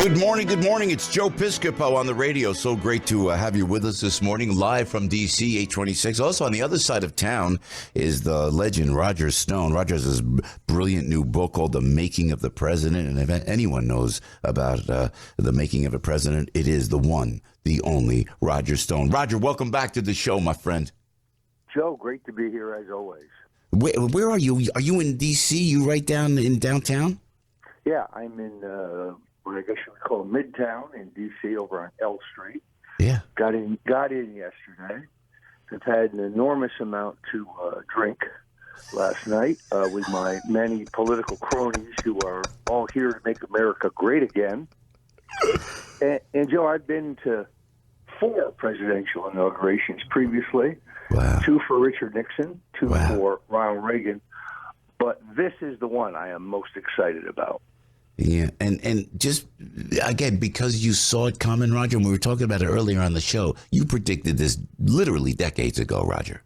Good morning, good morning. It's Joe Piscopo on the radio. So great to have you with us this morning, live from D.C., 826. Also on the other side of town is the legend Roger Stone. Roger has this brilliant new book called The Making of the President. And if anyone knows about The Making of a President, it is the one, the only Roger Stone. Roger, welcome back to the show, my friend. Joe, great to be here as always. Where are you? Are you in D.C.? You right down in downtown? Yeah, I'm in what I guess you would call Midtown in D.C. over on L Street. Yeah. Got in yesterday. I've had an enormous amount to drink last night with my many political cronies who are all here to make America great again. And Joe, I've been to 4 presidential inaugurations previously. Wow. 2 for Richard Nixon, 2 Wow. for Ronald Reagan. But this is the one I am most excited about. Yeah, and just, again, because you saw it coming, Roger, and we were talking about it earlier on the show, you predicted this literally decades ago, Roger.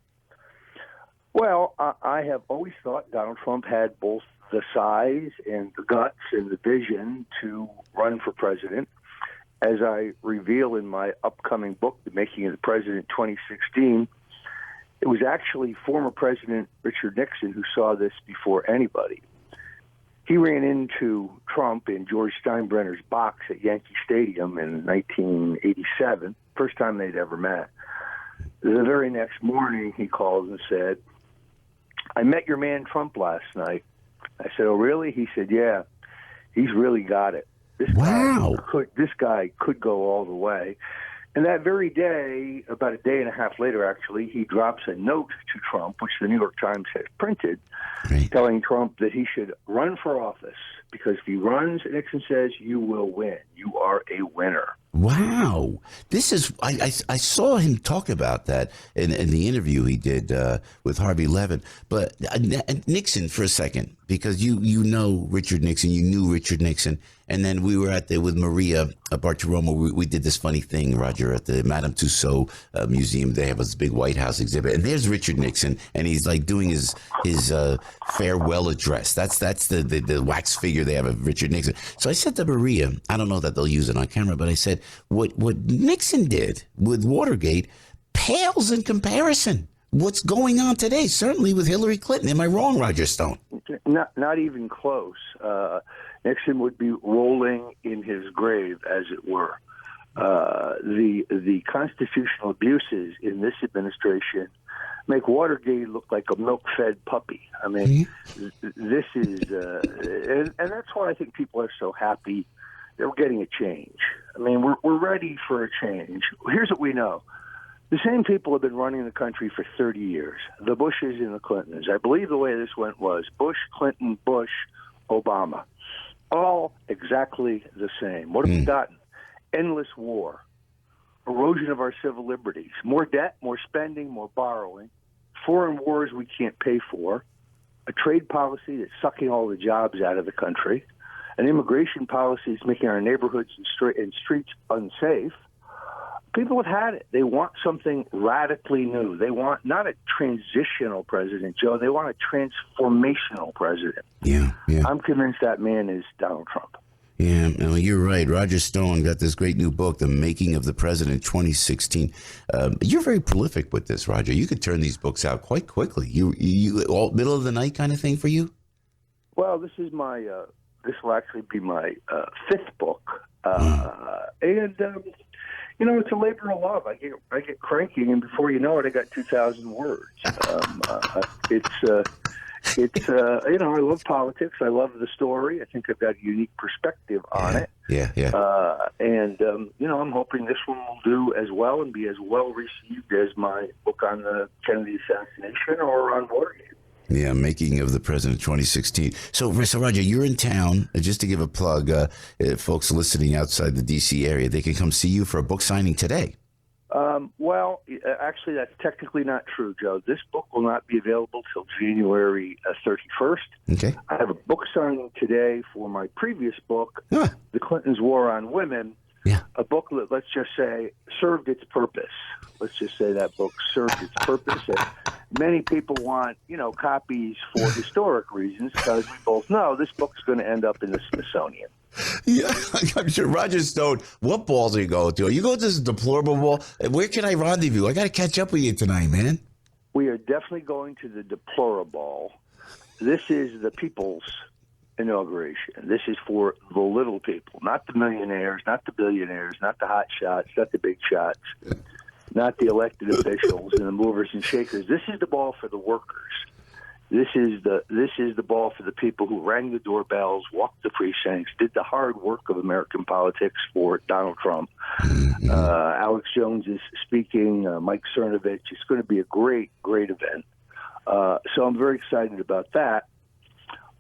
Well, I have always thought Donald Trump had both the size and the guts and the vision to run for president. As I reveal in my upcoming book, The Making of the President 2016, it was actually former President Richard Nixon who saw this before anybody. He ran into Trump in George Steinbrenner's box at Yankee Stadium in 1987, first time they'd ever met. The very next morning, he called and said, "I met your man Trump last night." I said, "Oh, really?" He said, "Yeah, he's really got it. This guy could go all the way." And that very day, about a day and a half later, actually, he drops a note to Trump, which the New York Times has printed, telling Trump that he should run for office because if he runs, Nixon says, you will win. You are a winner. Wow. This is, I saw him talk about that in the interview he did with Harvey Levin. But Nixon, for a second, because you know Richard Nixon, you knew Richard Nixon. And then we were out there with Maria Bartiromo. We did this funny thing, Roger, at the Madame Tussauds Museum. They have this big White House exhibit. And there's Richard Nixon, and he's like doing his farewell address. That's the wax figure they have of Richard Nixon. So I said to Maria, I don't know that they'll use it on camera, but I said, what Nixon did with Watergate pales in comparison. What's going on today, certainly with Hillary Clinton. Am I wrong, Roger Stone? Not even close. Nixon would be rolling in his grave, as it were. The constitutional abuses in this administration make Watergate look like a milk-fed puppy. I mean, this is, and that's why I think people are so happy that we're getting a change. I mean, we're ready for a change. Here's what we know. The same people have been running the country for 30 years, the Bushes and the Clintons. I believe the way this went was Bush, Clinton, Bush, Obama. All exactly the same. What have we gotten? Endless war, erosion of our civil liberties, more debt, more spending, more borrowing, foreign wars we can't pay for, a trade policy that's sucking all the jobs out of the country, an immigration policy that's making our neighborhoods and streets unsafe. People have had it. They want something radically new. They want not a transitional president, Joe. They want a transformational president. Yeah. I'm convinced that man is Donald Trump. Yeah, no, you're right. Roger Stone got this great new book, The Making of the President 2016. You're very prolific with this, Roger. You could turn these books out quite quickly. You all middle of the night kind of thing for you? Well, this is my this will actually be my 5th book. You know, it's a labor of love. I get cranky, and before you know it, I got 2,000 words. You know, I love politics. I love the story. I think I've got a unique perspective on it. Yeah. You know, I'm hoping this one will do as well and be as well received as my book on the Kennedy assassination or on Watergate. Yeah, Making of the President 2016. So Roger, you're in town. Just to give a plug, folks listening outside the D.C. area, they can come see you for a book signing today. Well, actually, that's technically not true, Joe. This book will not be available till January 31st. Okay. I have a book signing today for my previous book, The Clintons' War on Women. Yeah. A book that, let's just say, served its purpose. Let's just say that book served its purpose. And many people want, you know, copies for historic reasons because we both know this book's going to end up in the Smithsonian. Yeah, I'm sure. Roger Stone, what balls are you going to? Are you going to this deplorable ball? Where can I rendezvous? I got to catch up with you tonight, man. We are definitely going to the deplorable. This is the people's inauguration. This is for the little people, not the millionaires, not the billionaires, not the hot shots, not the big shots, not the elected officials and the movers and shakers. This is the ball for the workers. This is the ball for the people who rang the doorbells, walked the precincts, did the hard work of American politics for Donald Trump. Alex Jones is speaking, Mike Cernovich. It's going to be a great, great event. So I'm very excited about that.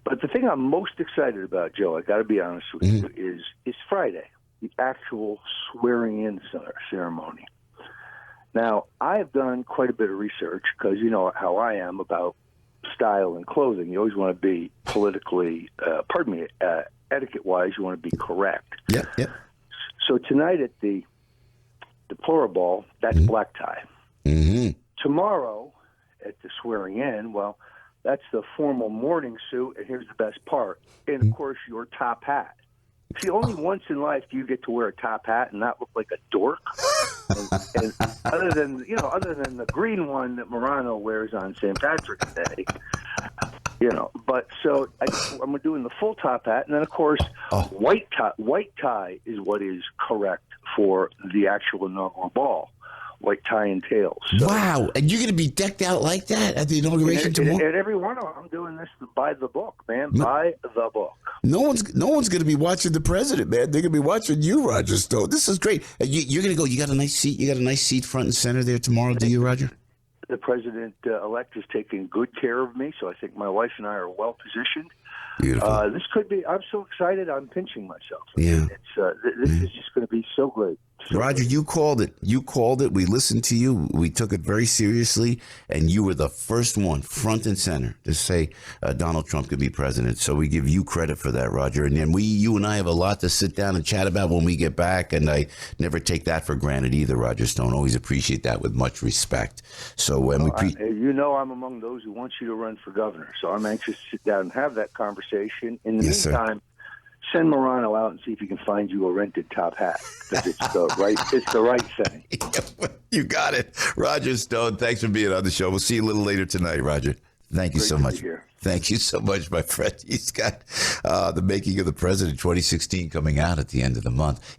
But the thing I'm most excited about, Joe, I got to be honest with you, is Friday, the actual swearing-in ceremony. Now, I have done quite a bit of research because you know how I am about style and clothing. You always want to be politically, etiquette-wise, you want to be correct. Yeah. So tonight at the deplorable, that's black tie. Mm-hmm. Tomorrow at the swearing-in, well, that's the formal morning suit, and here's the best part. And, of course, your top hat. See, only once in life do you get to wear a top hat and not look like a dork. And other than the green one that Morano wears on St. Patrick's Day, But so I'm doing the full top hat, and then of course white tie is what is correct for the actual inaugural ball. White tie and tails. So, wow. And you're going to be decked out like that at the inauguration tomorrow? And every one of them, I'm doing this by the book, man. By the book. No one's going to be watching the president, man. They're going to be watching you, Roger Stone. This is great. You're going to go. You got a nice seat. You got a nice seat front and center there tomorrow, do you, Roger? The president-elect is taking good care of me, so I think my wife and I are well positioned. Beautiful. This could be. I'm so excited. I'm pinching myself. Yeah. This is just going to be so great. Roger, you called it. You called it. We listened to you. We took it very seriously, and you were the first one, front and center, to say Donald Trump could be president. So we give you credit for that, Roger. And then you and I have a lot to sit down and chat about when we get back, and I never take that for granted either, Roger Stone. Always appreciate that with much respect. So when I'm among those who want you to run for governor, so I'm anxious to sit down and have that conversation. In the meantime, send Morano out and see if he can find you a rented top hat, because it's the right thing. You got it. Roger Stone, thanks for being on the show. We'll see you a little later tonight, Roger. Thank you so much. Thank you so much, my friend. He's got The Making of the President 2016 coming out at the end of the month.